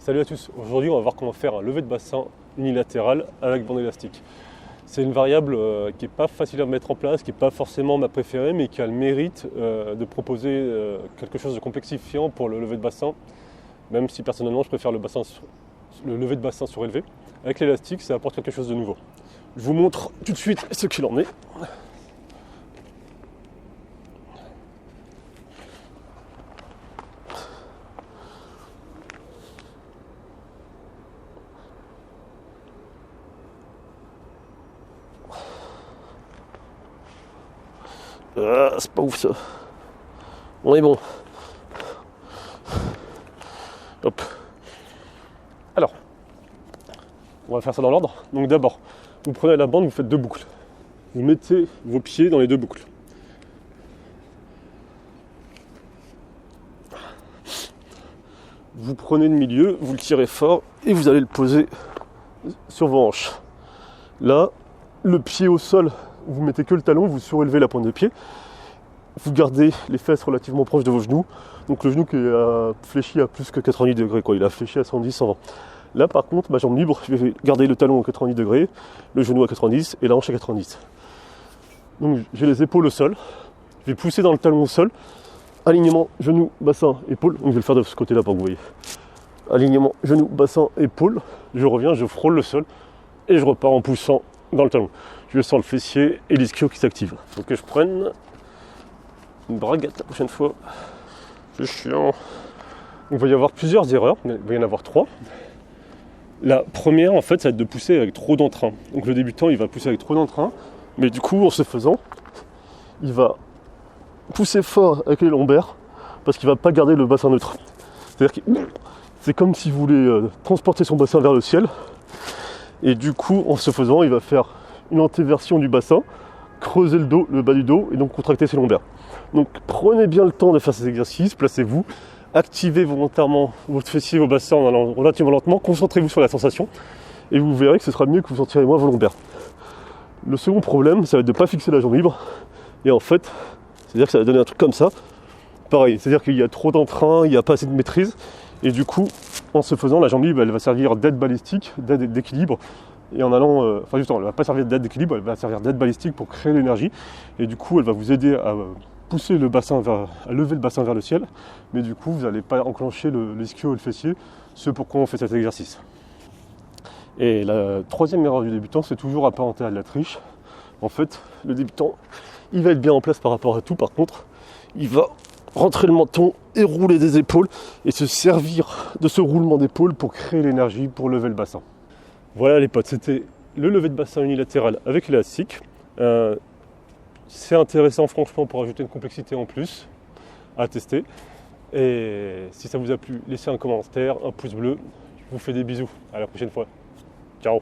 Salut à tous, aujourd'hui on va voir comment faire un lever de bassin unilatéral avec bande élastique. C'est une variable qui n'est pas facile à mettre en place, qui n'est pas forcément ma préférée, mais qui a le mérite de proposer quelque chose de complexifiant pour le lever de bassin, même si personnellement je préfère le lever de bassin surélevé. Avec l'élastique, ça apporte quelque chose de nouveau. Je vous montre tout de suite ce qu'il en est. C'est pas ouf ça. On est bon. Hop. Alors, on va faire ça dans l'ordre. Donc d'abord, vous prenez la bande, vous faites 2 boucles. Vous mettez vos pieds dans les 2 boucles. Vous prenez le milieu, vous le tirez fort et vous allez le poser sur vos hanches. Là, le pied au sol, vous mettez que le talon, vous surélevez la pointe de pied. Vous gardez les fesses relativement proches de vos genoux. Donc le genou qui est fléchi à plus que 90 degrés, il a fléchi à 110, 120. Là par contre, ma jambe libre, je vais garder le talon à 90 degrés, le genou à 90 et la hanche à 90. Donc j'ai les épaules au sol, je vais pousser dans le talon au sol. Alignement, genou, bassin, épaule. Donc je vais le faire de ce côté-là pour que vous voyez. Alignement, genou, bassin, épaule. Je reviens, je frôle le sol et je repars en poussant dans le talon. Je sens le fessier et l'ischio qui s'active. Donc que je prenne une braguette la prochaine fois. C'est chiant. Il va y avoir plusieurs erreurs, il va y en avoir 3. La première, en fait, ça va être de pousser avec trop d'entrain. Donc le débutant, il va pousser avec trop d'entrain, mais du coup, en se faisant, il va pousser fort avec les lombaires parce qu'il ne va pas garder le bassin neutre. C'est-à-dire que c'est comme si vous voulez transporter son bassin vers le ciel, et du coup, en se faisant, il va faire une antéversion du bassin, creuser le dos, le bas du dos, et donc contracter ses lombaires. Donc prenez bien le temps de faire ces exercices, placez-vous, activez volontairement votre fessier, vos bassins en allant relativement lentement, concentrez-vous sur la sensation, et vous verrez que ce sera mieux que vous sentirez moins vos lombaires. Le second problème, ça va être de ne pas fixer la jambe libre, et en fait, c'est-à-dire que ça va donner un truc comme ça, pareil, c'est-à-dire qu'il y a trop d'entrain, il n'y a pas assez de maîtrise, et du coup, en se faisant, la jambe libre, elle va servir d'aide balistique, d'aide d'équilibre, et en allant, justement, elle ne va pas servir d'aide d'équilibre, elle va servir d'aide balistique pour créer l'énergie, et du coup, elle va vous aider à pousser le bassin à lever le bassin vers le ciel, mais du coup, vous n'allez pas enclencher l'ischio et le fessier, ce pourquoi on fait cet exercice. Et la troisième erreur du débutant, c'est toujours apparenté à de la triche. En fait, le débutant, il va être bien en place par rapport à tout, par contre, il va rentrer le menton et rouler des épaules et se servir de ce roulement d'épaule pour créer l'énergie pour lever le bassin. Voilà les potes, c'était le lever de bassin unilatéral avec l'élastique. C'est intéressant franchement pour ajouter une complexité en plus à tester. Et si ça vous a plu, laissez un commentaire, un pouce bleu. Je vous fais des bisous. À la prochaine fois. Ciao.